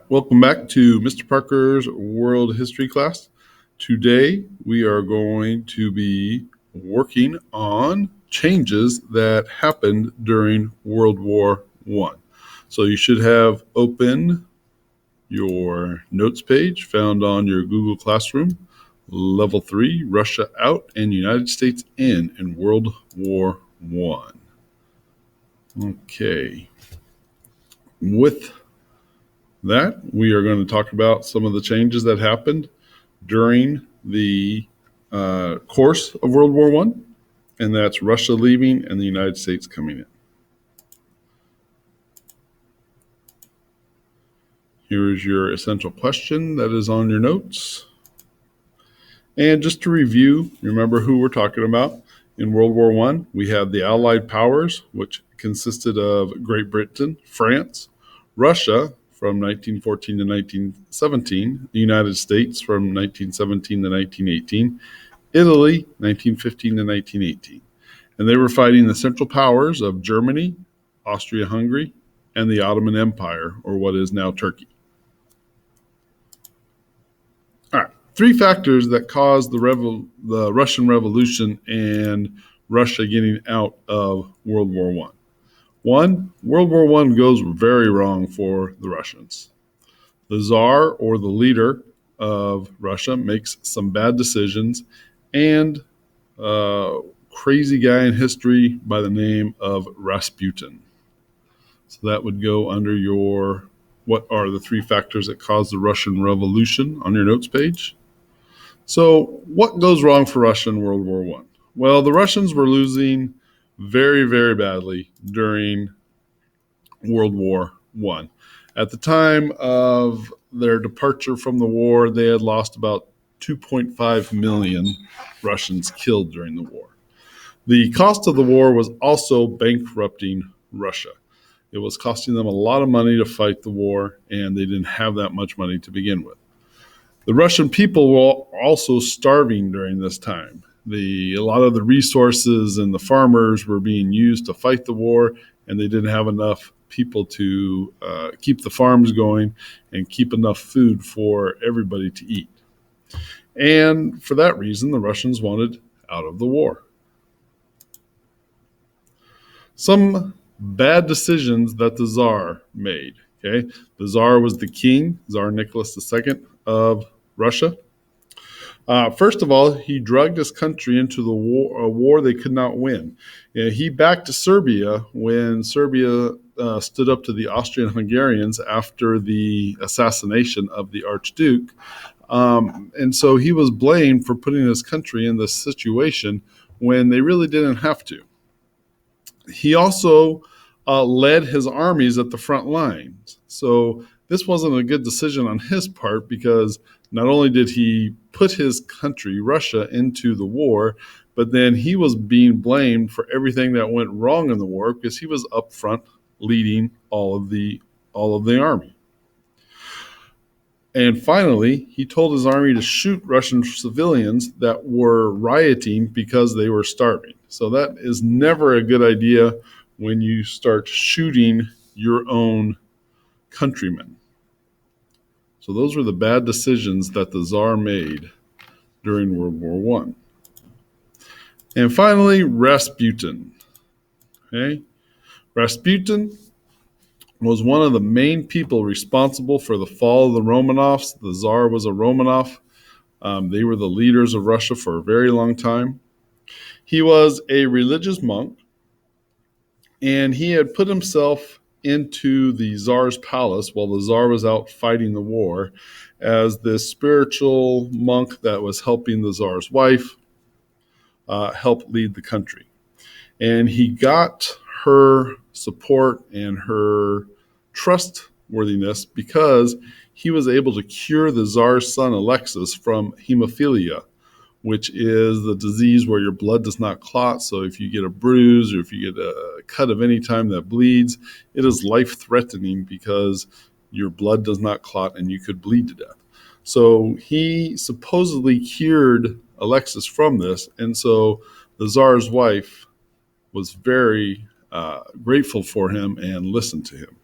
welcome back to Mr. Parker's World History class. Today we are going to be working on changes that happened during World War I. So you should have open your notes page found on your Google Classroom, Level 3, Russia Out and United States in World War I. Okay. With that, we are going to talk about some of the changes that happened during the course of World War I, and that's Russia leaving and the United States coming in. Here is your essential question that is on your notes. And just to review, remember who we're talking about. In World War I, we have the Allied powers, which consisted of Great Britain, France, Russia from 1914 to 1917, the United States from 1917 to 1918, Italy 1915 to 1918. And they were fighting the Central Powers of Germany, Austria-Hungary, and the Ottoman Empire, or what is now Turkey. All right, three factors that caused the Russian Revolution and Russia getting out of World War I. One, World War I goes very wrong for the Russians. The Tsar, or the leader of Russia, makes some bad decisions, and crazy guy in history by the name of Rasputin. So that would go under your what are the three factors that caused the Russian Revolution on your notes page. So what goes wrong for Russia in World War I? Well, the Russians were losing very, very badly during World War I. At the time of their departure from the war, they had lost about 2.5 million Russians killed during the war. The cost of the war was also bankrupting Russia. It was costing them a lot of money to fight the war, and they didn't have that much money to begin with. The Russian people were also starving during this time. A lot of the resources and the farmers were being used to fight the war, and they didn't have enough people to keep the farms going and keep enough food for everybody to eat. And for that reason, the Russians wanted out of the war. Some bad decisions that the Tsar made. Okay, the Tsar was the king, Tsar Nicholas II of Russia. First of all, he dragged his country into a war they could not win. He backed Serbia when Serbia stood up to the Austrian-Hungarians after the assassination of the Archduke. And so he was blamed for putting his country in this situation when they really didn't have to. He also led his armies at the front lines. So this wasn't a good decision on his part, because not only did he put his country, Russia, into the war, but then he was being blamed for everything that went wrong in the war because he was up front leading all of the army. And finally, he told his army to shoot Russian civilians that were rioting because they were starving. So that is never a good idea when you start shooting your own countrymen. So those were the bad decisions that the Tsar made during World War I. And finally, Rasputin. Okay? Rasputin was one of the main people responsible for the fall of the Romanovs. The Tsar was a Romanov. They were the leaders of Russia for a very long time. He was a religious monk, and he had put himself into the Tsar's palace while the Tsar was out fighting the war as this spiritual monk that was helping the Tsar's wife help lead the country. And he got her support and her trustworthiness because he was able to cure the Tsar's son Alexis from hemophilia, which is the disease where your blood does not clot. So if you get a bruise or if you get a cut of any time that bleeds, it is life-threatening because your blood does not clot and you could bleed to death. So he supposedly cured Alexis from this, and so the Tsar's wife was very grateful for him and listened to him.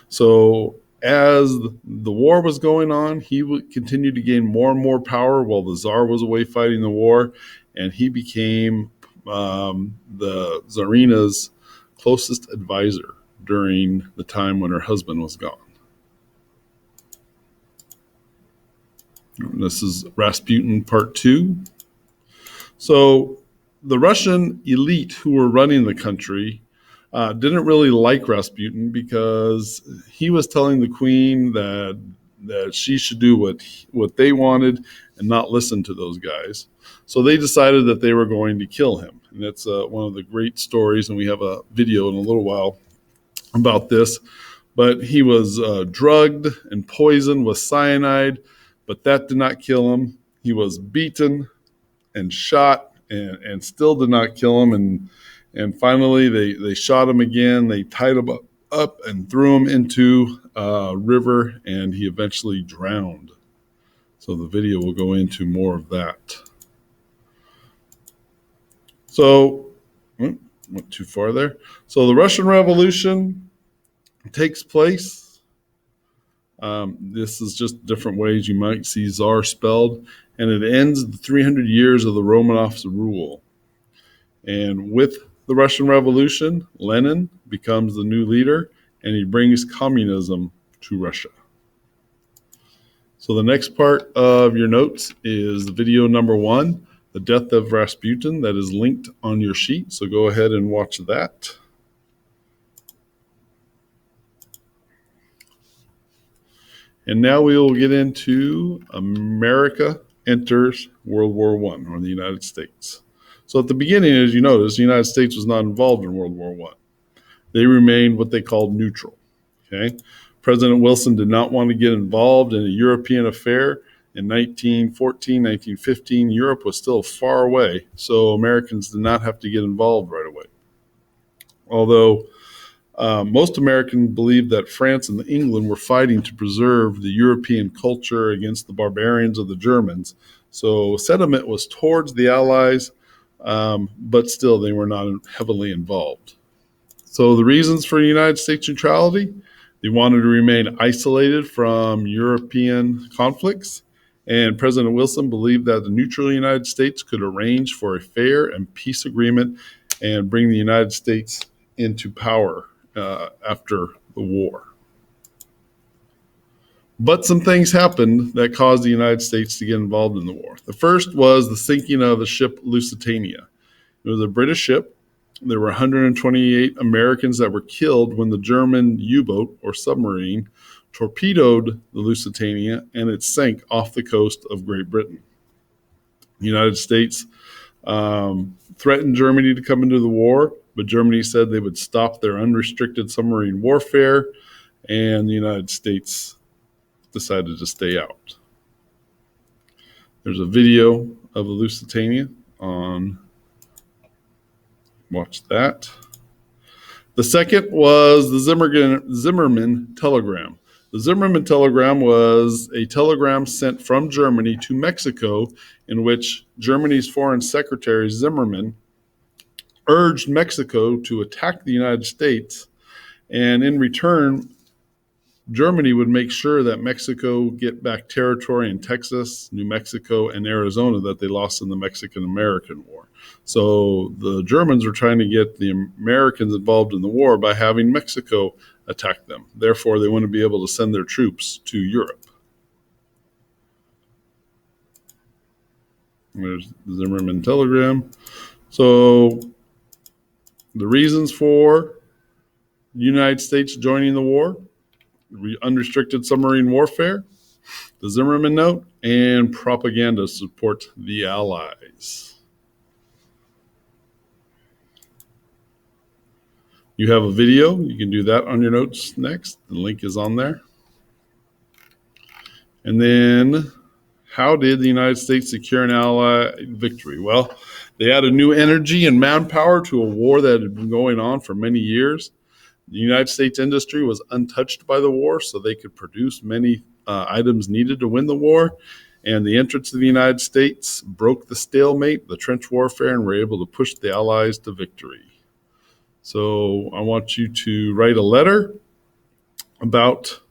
So As the war was going on, he would continue to gain more and more power while the Tsar was away fighting the war, and he became the Tsarina's closest advisor during the time when her husband was gone. And this is Rasputin Part 2. So the Russian elite who were running the country didn't really like Rasputin because he was telling the queen that she should do what they wanted and not listen to those guys. So they decided that they were going to kill him. And that's one of the great stories, and we have a video in a little while about this. But he was drugged and poisoned with cyanide, but that did not kill him. He was beaten and shot and still did not kill him. And finally, they shot him again. They tied him up and threw him into a river, and he eventually drowned. So the video will go into more of that. So, went too far there. So the Russian Revolution takes place. This is just different ways you might see Tsar spelled. And it ends the 300 years of the Romanovs' rule. And with the Russian Revolution, Lenin becomes the new leader, and he brings communism to Russia. So the next part of your notes is video number 1, The Death of Rasputin, that is linked on your sheet. So go ahead and watch that. And now we will get into America enters World War I, or the United States. So at the beginning, as you notice, the United States was not involved in World War I. They remained what they called neutral. Okay, President Wilson did not want to get involved in a European affair. In 1914, 1915, Europe was still far away, so Americans did not have to get involved right away. Although most Americans believed that France and England were fighting to preserve the European culture against the barbarians of the Germans. So sentiment was towards the Allies, but still they were not heavily involved. So the reasons for United States neutrality: they wanted to remain isolated from European conflicts, and President Wilson believed that the neutral United States could arrange for a fair and peace agreement and bring the United States into power after the war. But some things happened that caused the United States to get involved in the war. The first was the sinking of the ship Lusitania. It was a British ship. There were 128 Americans that were killed when the German U-boat or submarine torpedoed the Lusitania, and it sank off the coast of Great Britain. The United States threatened Germany to come into the war, but Germany said they would stop their unrestricted submarine warfare, and the United States decided to stay out. There's a video of the Lusitania on. Watch that. The second was the Zimmermann telegram. The Zimmermann telegram was a telegram sent from Germany to Mexico, in which Germany's Foreign Secretary Zimmermann urged Mexico to attack the United States, and in return, Germany would make sure that Mexico get back territory in Texas, New Mexico, and Arizona that they lost in the Mexican-American War. So the Germans were trying to get the Americans involved in the war by having Mexico attack them. Therefore, they wouldn't be able to send their troops to Europe. There's the Zimmermann telegram. So the reasons for the United States joining the war: unrestricted submarine warfare, the Zimmermann note, and propaganda to support the Allies. You have a video. You can do that on your notes next. The link is on there. And then, how did the United States secure an Allied victory? Well, they added new energy and manpower to a war that had been going on for many years. The United States industry was untouched by the war, so they could produce many items needed to win the war. And the entrance of the United States broke the stalemate, the trench warfare, and were able to push the Allies to victory. So I want you to write a letter about